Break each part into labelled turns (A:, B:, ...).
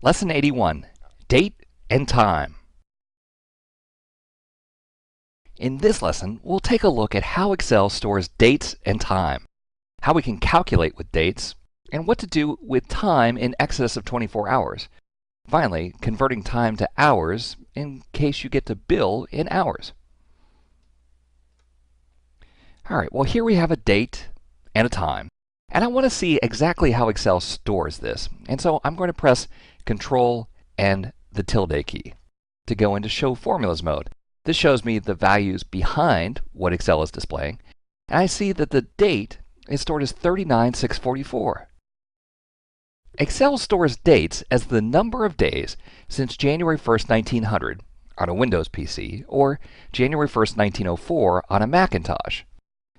A: Lesson 81, Date and Time. In this lesson, we'll take a look at how Excel stores dates and time, how we can calculate with dates, and what to do with time in excess of 24 hours. Finally, converting time to hours in case you get to bill in hours. All right, well here we have a date and a time. And I want to see exactly how Excel stores this. And so I'm going to press Control and the tilde key to go into Show Formulas mode. This shows me the values behind what Excel is displaying. And I see that the date is stored as 39644. Excel stores dates as the number of days since January 1st, 1900 on a Windows PC or January 1st, 1904 on a Macintosh.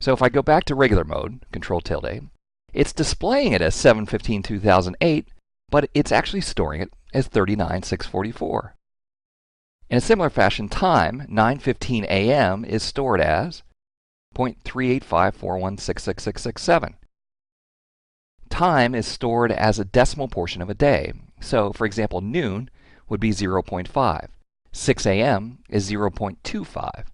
A: So if I go back to regular mode, Control tilde, it's displaying it as 7/15/2008, but it's actually storing it as 39644. In a similar fashion, time, 9:15 a.m., is stored as 0.38541666667. Time is stored as a decimal portion of a day. So, for example, noon would be 0.5. 6 a.m. is 0.25.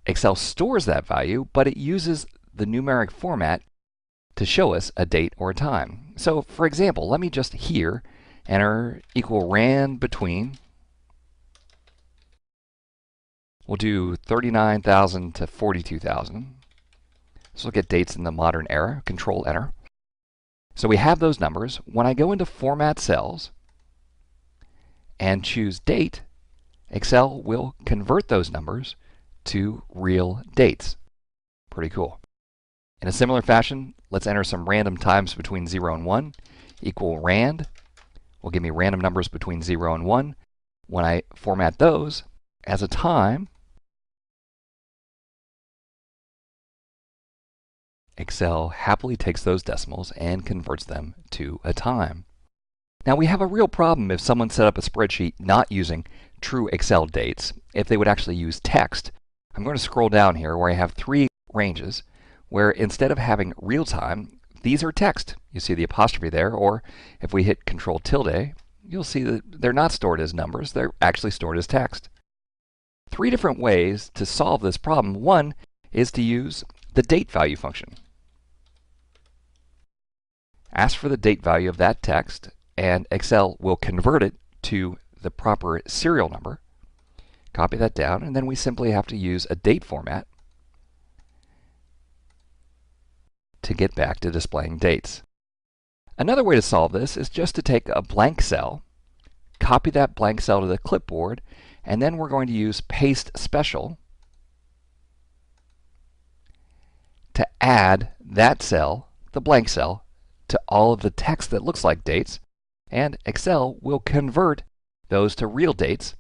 A: Excel stores that value, but it uses the numeric format to show us a date or a time. So, for example, let me just here enter equal rand between. We'll do 39,000 to 42,000. Let's look at dates in the modern era. Control Enter. So we have those numbers. When I go into Format Cells and choose Date, Excel will convert those numbers to real dates. Pretty cool. In a similar fashion, let's enter some random times between 0 and 1. Equal rand will give me random numbers between 0 and 1. When I format those as a time, Excel happily takes those decimals and converts them to a time. Now we have a real problem if someone set up a spreadsheet not using true Excel dates, if they would actually use text. I'm going to scroll down here where I have three ranges where instead of having real time, these are text. You see the apostrophe there, or if we hit Control tilde, you'll see that they're not stored as numbers, they're actually stored as text. Three different ways to solve this problem. One is to use the date value function. Ask for the date value of that text, and Excel will convert it to the proper serial number. Copy that down, and then we simply have to use a date format to get back to displaying dates. Another way to solve this is just to take a blank cell, copy that blank cell to the clipboard, and then we're going to use Paste Special to add that cell, the blank cell, to all of the text that looks like dates, and Excel will convert those to real dates.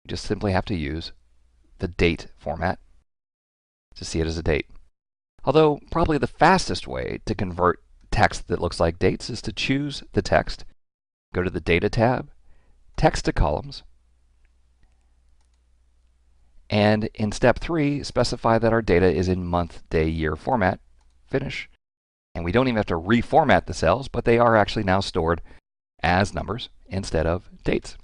A: You just simply have to use the date format to see it as a date. Although probably the fastest way to convert text that looks like dates is to choose the text, go to the Data tab, Text to Columns, and in step 3, specify that our data is in month, day, year format. Finish. And we don't even have to reformat the cells, but they are actually now stored as numbers instead of dates.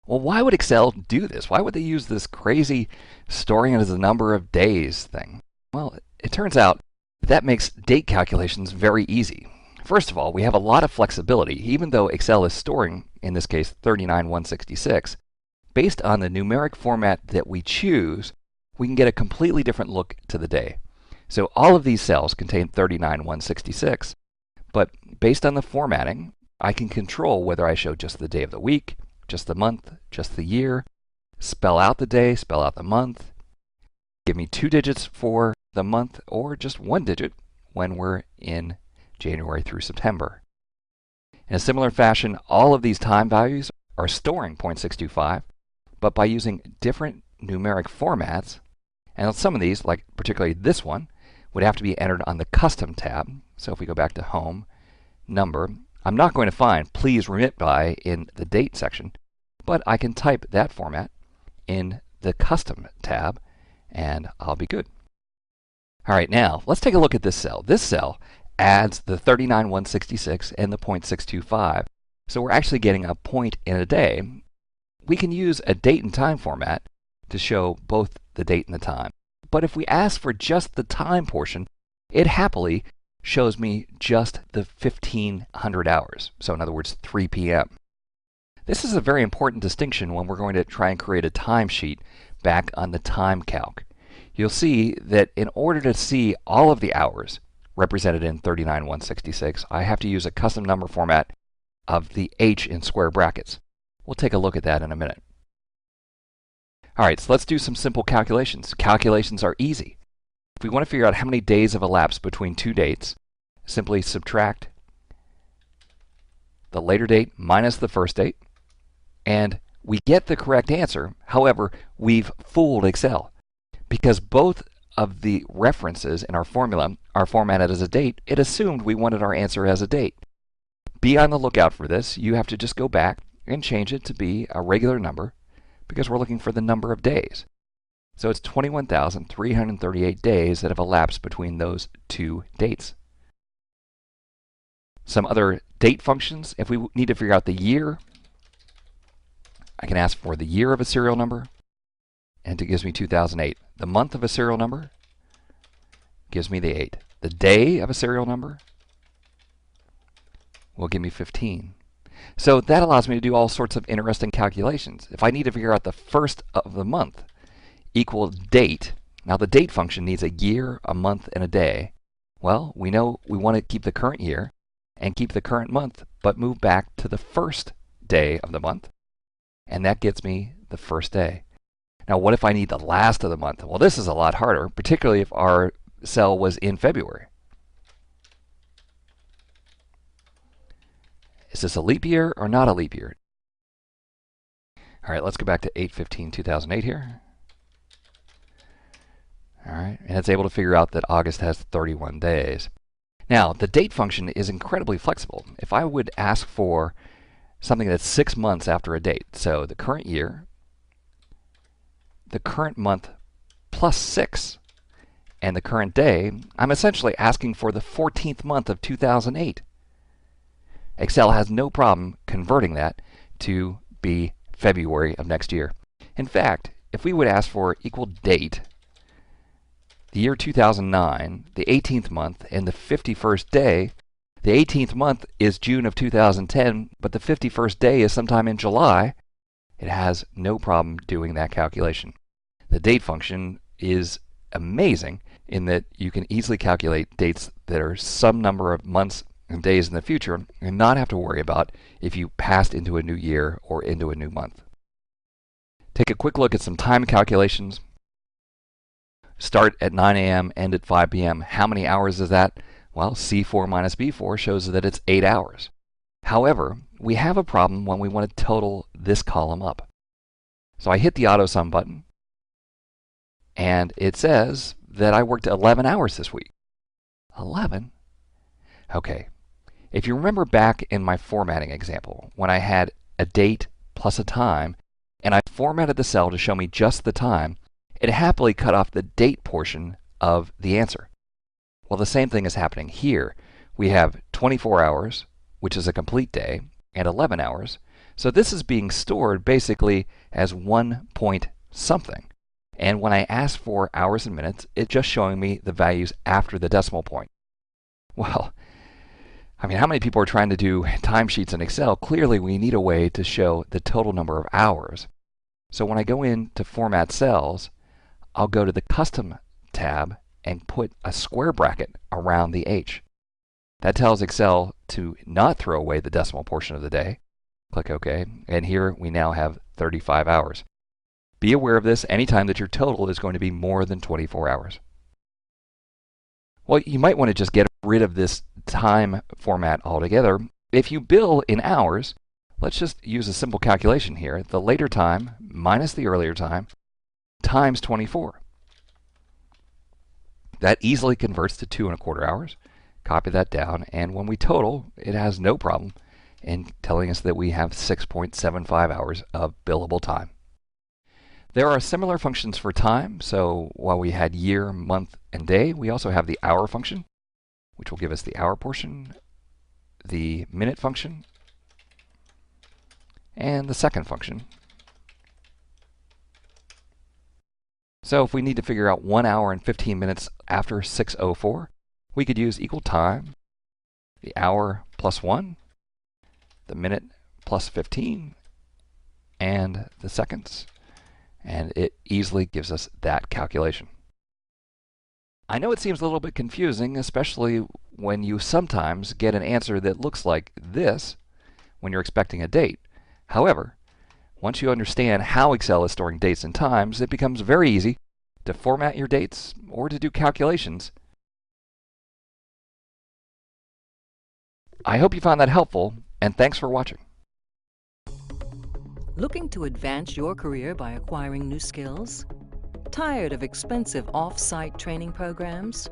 A: Well, why would Excel do this? Why would they use this crazy storing it as a number of days thing? Well, it turns out that makes date calculations very easy. First of all, we have a lot of flexibility, even though Excel is storing, in this case, 39166. Based on the numeric format that we choose, we can get a completely different look to the day. So all of these cells contain 39166, but based on the formatting, I can control whether I show just the day of the week, just the month, just the year, spell out the day, spell out the month, give me 2 digits for the month, or just 1 digit when we're in January through September. In a similar fashion, all of these time values are storing 0.625, but by using different numeric formats, and some of these, like particularly this one, would have to be entered on the Custom tab. So if we go back to Home, Number, I'm not going to find Please Remit By in the Date section, but I can type that format in the Custom tab, and I'll be good. All right, now let's take a look at this cell. This cell adds the 39,166 and the 0.625. So we're actually getting a point in a day. We can use a date and time format to show both the date and the time. But if we ask for just the time portion, it happily shows me just the 1500 hours. So in other words, 3 p.m. This is a very important distinction when we're going to try and create a timesheet back on the time calc. You'll see that in order to see all of the hours represented in 39,166, I have to use a custom number format of the H in square brackets. We'll take a look at that in a minute. All right, so let's do some simple calculations. Calculations are easy. If we want to figure out how many days have elapsed between two dates, simply subtract the later date minus the first date, and we get the correct answer. However, we've fooled Excel because both of the references in our formula are formatted as a date. It assumed we wanted our answer as a date. Be on the lookout for this. You have to just go back and change it to be a regular number because we're looking for the number of days. So it's 21,338 days that have elapsed between those two dates. Some other date functions. If we need to figure out the year, I can ask for the year of a serial number, and it gives me 2008. The month of a serial number gives me the 8. The day of a serial number will give me 15. So that allows me to do all sorts of interesting calculations. If I need to figure out the first of the month equal date, now the date function needs a year, a month, and a day. Well, we know we want to keep the current year and keep the current month, but move back to the first day of the month, and that gets me the first day. Now, what if I need the last of the month? Well, this is a lot harder, particularly if our cell was in February. Is this a leap year or not a leap year? All right, let's go back to 8/15/2008 here. All right, and it's able to figure out that August has 31 days. Now, the date function is incredibly flexible. If I would ask for something that's 6 months after a date, so the current year, the current month plus 6, and the current day, I'm essentially asking for the 14th month of 2008. Excel has no problem converting that to be February of next year. In fact, if we would ask for equal date, the year 2009, the 18th month, and the 51st day, the 18th month is June of 2010, but the 51st day is sometime in July, it has no problem doing that calculation. The date function is amazing in that you can easily calculate dates that are some number of months and days in the future and not have to worry about if you passed into a new year or into a new month. Take a quick look at some time calculations. Start at 9 a.m., end at 5 p.m. How many hours is that? Well, C4 minus B4 shows that it's 8 hours. However, we have a problem when we want to total this column up. So I hit the auto sum button, and it says that I worked 11 hours this week. 11? Okay. If you remember back in my formatting example, when I had a date plus a time, and I formatted the cell to show me just the time, it happily cut off the date portion of the answer. Well, the same thing is happening here. We have 24 hours, which is a complete day, and 11 hours. So this is being stored basically as 1 point something. And when I ask for hours and minutes, it's just showing me the values after the decimal point. Well, I mean, how many people are trying to do timesheets in Excel? Clearly, we need a way to show the total number of hours. So when I go in to Format Cells, I'll go to the Custom tab and put a square bracket around the H. That tells Excel to not throw away the decimal portion of the day. Click OK, and here we now have 35 hours. Be aware of this anytime that your total is going to be more than 24 hours. Well, you might want to just get rid of this time format altogether. If you bill in hours, let's just use a simple calculation here. The later time minus the earlier time times 24. That easily converts to 2¼ hours. Copy that down, and when we total, it has no problem in telling us that we have 6.75 hours of billable time. There are similar functions for time, so while we had year, month, and day, we also have the hour function. which will give us the hour portion, the minute function, and the second function. So if we need to figure out 1 hour and 15 minutes after 6:04, we could use equal time, the hour plus 1, the minute plus 15, and the seconds, and it easily gives us that calculation. I know it seems a little bit confusing, especially when you sometimes get an answer that looks like this when you're expecting a date. However, once you understand how Excel is storing dates and times, it becomes very easy to format your dates or to do calculations. I hope you found that helpful, and thanks for watching.
B: Looking to advance your career by acquiring new skills? Tired of expensive off-site training programs?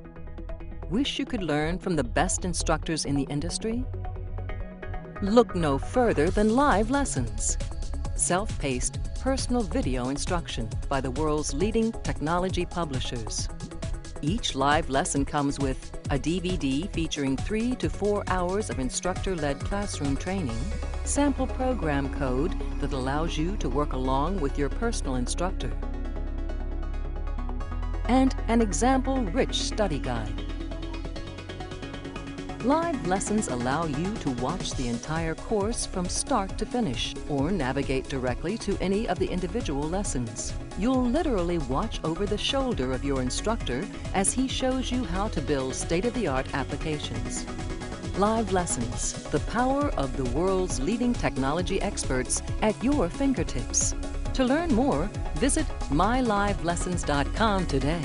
B: Wish you could learn from the best instructors in the industry? Look no further than live lessons. Self-paced, personal video instruction by the world's leading technology publishers. Each live lesson comes with a DVD featuring 3 to 4 hours of instructor-led classroom training, sample program code that allows you to work along with your personal instructor, and an example-rich study guide. Live lessons allow you to watch the entire course from start to finish, or navigate directly to any of the individual lessons. You'll literally watch over the shoulder of your instructor as he shows you how to build state-of-the-art applications. Live lessons, the power of the world's leading technology experts at your fingertips. To learn more, visit mylivelessons.com today.